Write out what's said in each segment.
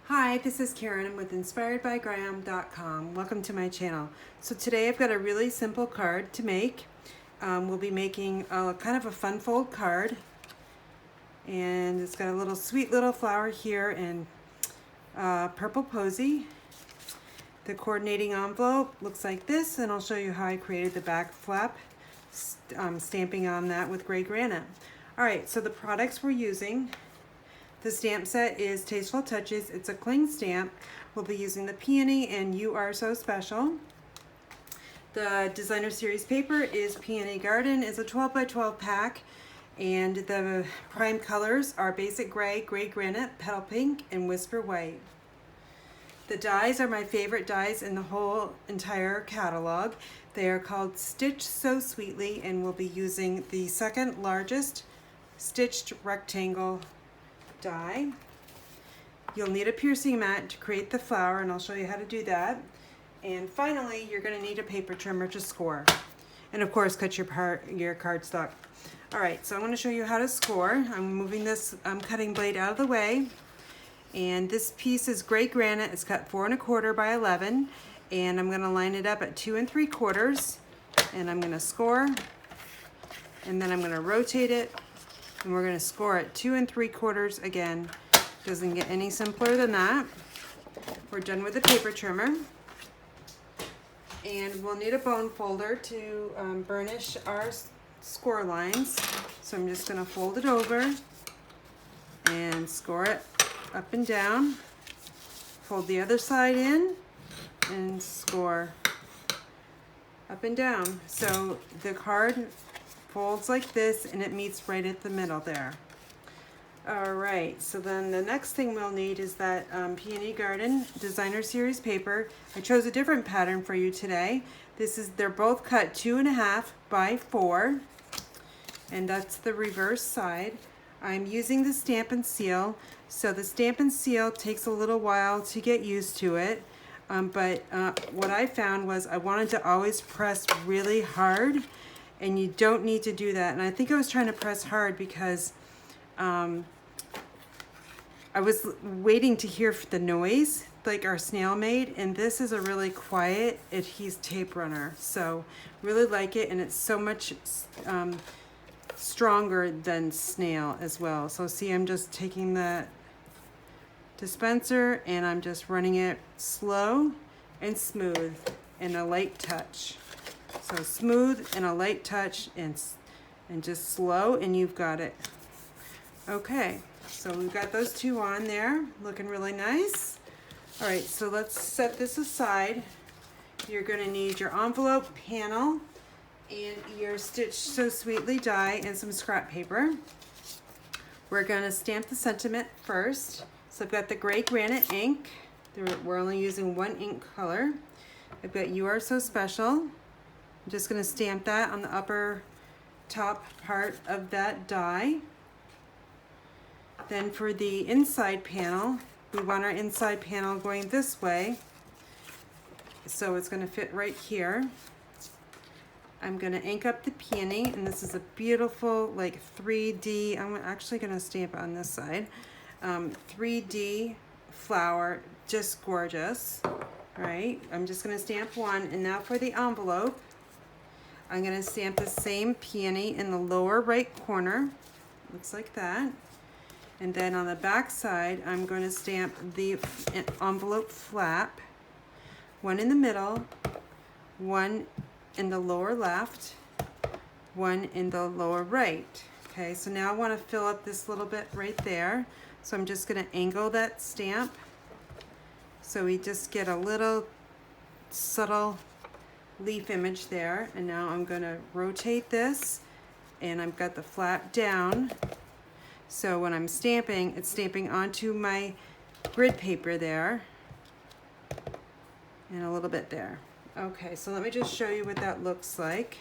Hi, this is Karen. I'm with inspiredbygraham.com. Welcome to my channel. So today I've got a really simple card to make. We'll be making kind of a fun fold card, and it's got a little sweet little flower here in purple posy. The coordinating envelope looks like this, and I'll show you how I created the back flap, stamping on that with gray granite. Alright, so the products we're using. The stamp set is Tasteful Touches. It's a cling stamp. We'll be using the Peony and You Are So Special. The designer series paper is Peony Garden. It's a 12 by 12 pack, and the prime colors are Basic Gray, Gray Granite, Petal Pink, and Whisper White. The dies are my favorite dies in the whole entire catalog. They are called Stitch So Sweetly, and we'll be using the second largest stitched rectangle die. You'll need a piercing mat to create the flower, and I'll show you how to do that. And finally, you're going to need a paper trimmer to score, and of course cut your cardstock. All right, so I'm going to show you how to score. I'm moving this cutting blade out of the way, and this piece is gray granite. It's cut 4 1/4 by 11, and I'm going to line it up at 2 3/4, and I'm going to score, and then I'm going to rotate it, and we're going to score at 2 3/4 again. Doesn't get any simpler than that. We're done with the paper trimmer, and we'll need a bone folder to burnish our score lines. So I'm just going to fold it over and score it up and down. Fold the other side in and score up and down. So the card folds like this, and it meets right at the middle there. All right, so then the next thing we'll need is that Peony Garden designer series paper. I chose a different pattern for you today. They're both cut 2 1/2 by 4, and that's the reverse side. I'm using the Stampin' Seal, so the Stampin' Seal takes a little while to get used to it. But what I found was I wanted to always press really hard, and you don't need to do that. And I think I was trying to press hard because I was waiting to hear the noise like our snail made, and this is a really quiet adhesive tape runner. So really like it, and it's so much stronger than snail as well. So see, I'm just taking the dispenser and I'm just running it slow and smooth and a light touch. So smooth and a light touch, and just slow, and you've got it. Okay, so we've got those two on there, looking really nice. All right, so let's set this aside. You're going to need your envelope panel and your Stitch So Sweetly die and some scrap paper. We're going to stamp the sentiment first. So I've got the gray granite ink. We're only using one ink color. I've got You Are So Special. I'm just going to stamp that on the upper top part of that die. Then for the inside panel, we want our inside panel going this way, so it's going to fit right here. I'm going to ink up the peony, and this is a beautiful like 3D, I'm actually going to stamp on this side, 3D flower, just gorgeous. All right, I'm just going to stamp one, and now for the envelope, I'm going to stamp the same peony in the lower right corner, looks like that. And then on the back side, I'm going to stamp the envelope flap, one in the middle, one in the lower left, one in the lower right. Okay, so now I want to fill up this little bit right there. So I'm just going to angle that stamp, so we just get a little subtle leaf image there. And now I'm going to rotate this, and I've got the flap down. So when I'm stamping, it's stamping onto my grid paper there, and a little bit there. Okay, so let me just show you what that looks like.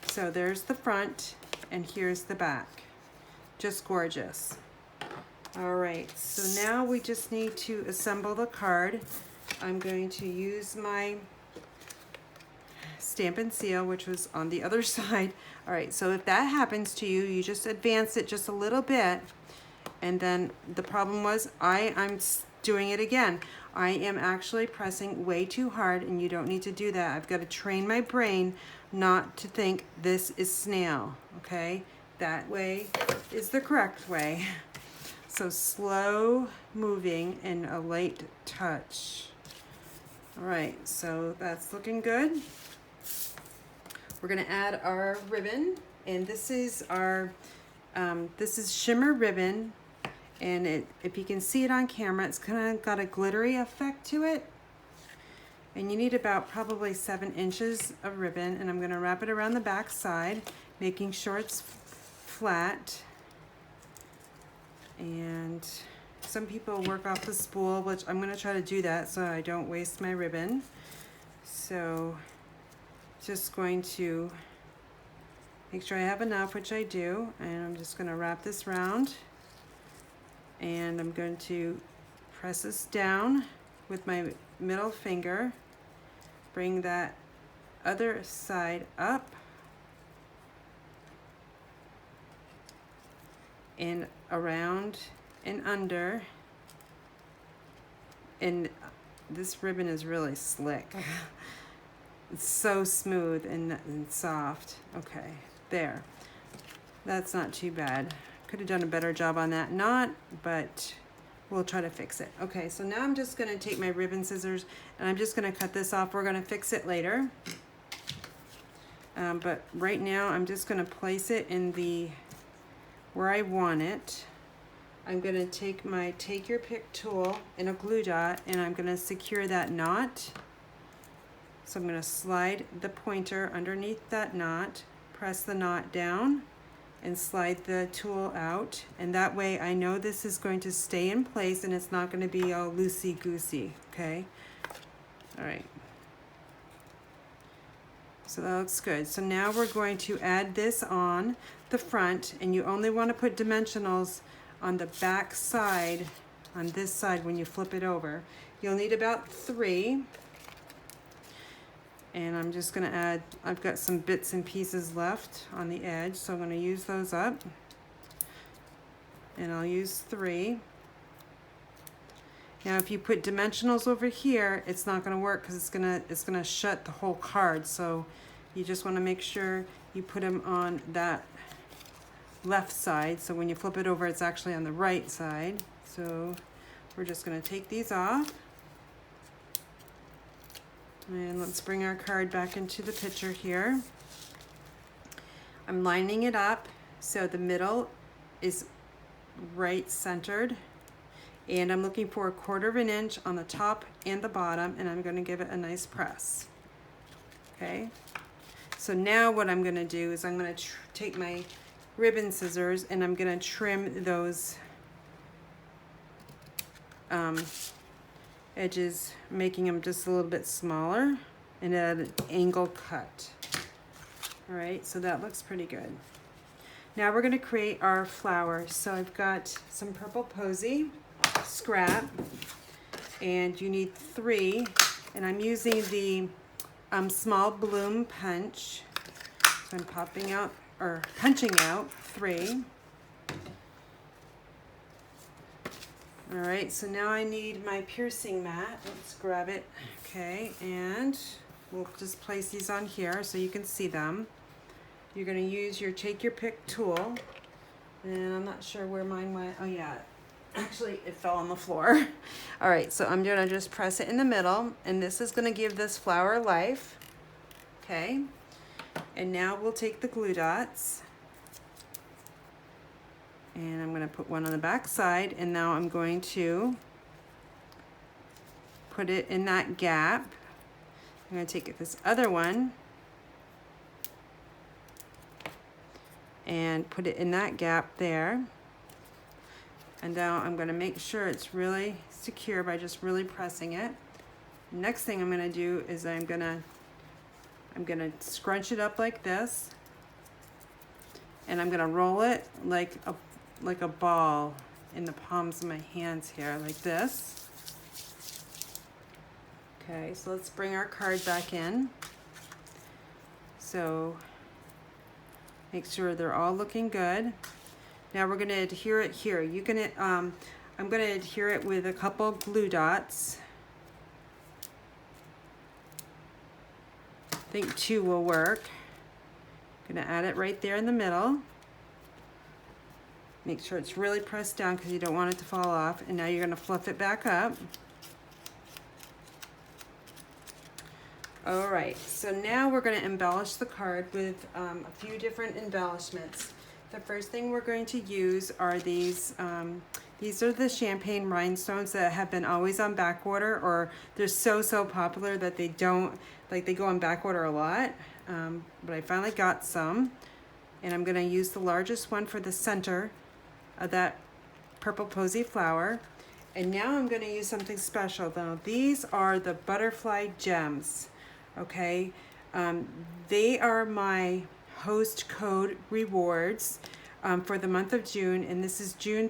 So there's the front, and here's the back. Just gorgeous. All right, so now we just need to assemble the card. I'm going to use my Stampin' Seal, which was on the other side. All right, so if that happens to you, you just advance it just a little bit, And then the problem was I'm doing it again. I am actually pressing way too hard, and you don't need to do that. I've got to train my brain not to think this is snail, okay? That way is the correct way. So slow moving and a light touch. All right, so that's looking good. We're gonna add our ribbon, and this is our, this is shimmer ribbon, and if you can see it on camera, it's kind of got a glittery effect to it. And you need about probably 7 inches of ribbon, and I'm gonna wrap it around the back side, making sure it's flat. And some people work off the spool, which I'm gonna try to do that so I don't waste my ribbon. So just going to make sure I have enough, which I do, and I'm just gonna wrap this round, and I'm going to press this down with my middle finger, bring that other side up and around and under, and this ribbon is really slick. It's so smooth and soft. Okay, there. That's not too bad. Could have done a better job on that knot, but we'll try to fix it. Okay, so now I'm just gonna take my ribbon scissors and I'm just gonna cut this off. We're gonna fix it later. But right now I'm just gonna place it in the where I want it. I'm gonna take my take your pick tool and a glue dot, and I'm gonna secure that knot. So I'm gonna slide the pointer underneath that knot, press the knot down, and slide the tool out. And that way I know this is going to stay in place and it's not gonna be all loosey-goosey, okay? All right. So that looks good. So now we're going to add this on the front, and you only want to put dimensionals on the back side, on this side when you flip it over. You'll need about 3. And I'm just gonna add, I've got some bits and pieces left on the edge, so I'm gonna use those up. And I'll use 3. Now if you put dimensionals over here, it's not gonna work because it's gonna shut the whole card. So you just wanna make sure you put them on that left side, so when you flip it over, it's actually on the right side. So we're just gonna take these off. And let's bring our card back into the picture here. I'm lining it up so the middle is right centered, and I'm looking for 1/4 inch on the top and the bottom, and I'm gonna give it a nice press. Okay, so now what I'm gonna do is I'm gonna take my ribbon scissors and I'm gonna trim those edges, making them just a little bit smaller and at an angle cut. All right, so that looks pretty good. Now we're gonna create our flower. So I've got some purple posy scrap, and you need 3, and I'm using the small bloom punch. So I'm punching out 3. All right, so now I need my piercing mat. Let's grab it. Okay, and we'll just place these on here so you can see them. You're gonna use your take your pick tool, and I'm not sure where mine went. Oh yeah, actually it fell on the floor. All right, so I'm gonna just press it in the middle, and this is gonna give this flower life. Okay, and now we'll take the glue dots, and I'm going to put one on the back side, and now I'm going to put it in that gap. I'm going to take this other one and put it in that gap there. And now I'm going to make sure it's really secure by just really pressing it. Next thing I'm going to do is I'm going to scrunch it up like this, and I'm going to roll it like a ball in the palms of my hands here, like this. Okay, so let's bring our card back in. So make sure they're all looking good. Now we're going to adhere it here. You can, I'm going to adhere it with a couple glue dots. I think 2 will work. I'm going to add it right there in the middle. Make sure it's really pressed down because you don't want it to fall off. And now you're going to fluff it back up. All right, so now we're going to embellish the card with a few different embellishments. The first thing we're going to use are these are the champagne rhinestones that have been always on back order, or they're so popular that they don't, like they go on back order a lot. But I finally got some, and I'm going to use the largest one for the center of that purple posy flower. And now I'm going to use something special though. These are the butterfly gems. Okay, they are my Hostess Code rewards for the month of June, and this is June.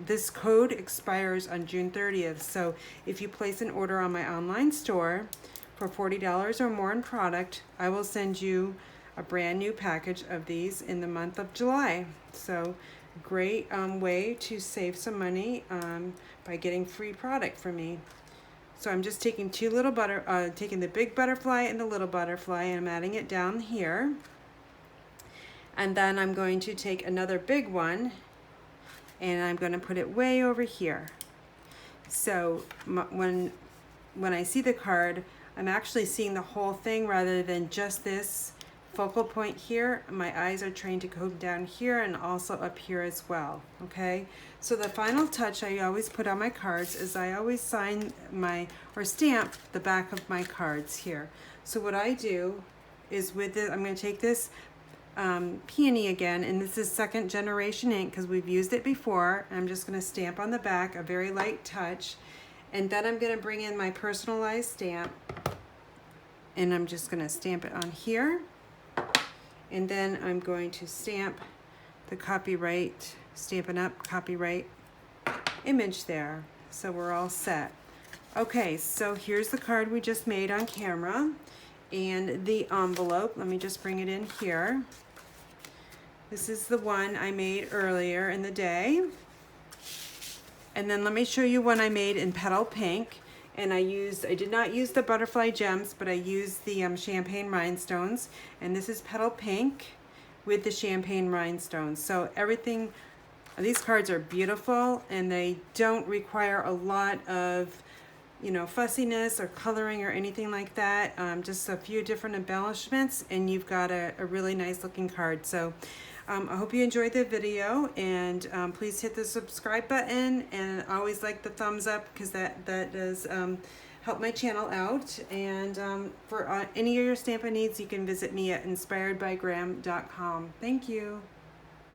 This code expires on June 30th. So if you place an order on my online store for $40 or more in product, I will send you a brand new package of these in the month of July. So great way to save some money by getting free product from me. So I'm just taking taking the big butterfly and the little butterfly, and I'm adding it down here. And then I'm going to take another big one, and I'm going to put it way over here. So when I see the card, I'm actually seeing the whole thing rather than just this focal point here. My eyes are trained to go down here and also up here as well. Okay, so the final touch I always put on my cards is I always sign or stamp the back of my cards here. So what I do is with this, I'm going to take this peony again, and this is 2nd generation ink because we've used it before. I'm just going to stamp on the back, a very light touch, and then I'm going to bring in my personalized stamp, and I'm just going to stamp it on here. And then I'm going to stamp the copyright, Stampin' Up! Copyright image there. So we're all set. Okay, so here's the card we just made on camera. And the envelope, let me just bring it in here. This is the one I made earlier in the day. And then let me show you one I made in Petal Pink. And I did not use the butterfly gems, but I used the champagne rhinestones. And this is Petal Pink with the champagne rhinestones. So everything, these cards are beautiful, and they don't require a lot of, you know, fussiness or coloring or anything like that. Just a few different embellishments, and you've got a really nice looking card. So I hope you enjoyed the video, and please hit the subscribe button, and always like the thumbs up because that does help my channel out. And for any of your Stampin' needs, you can visit me at inspiredbygram.com. Thank you.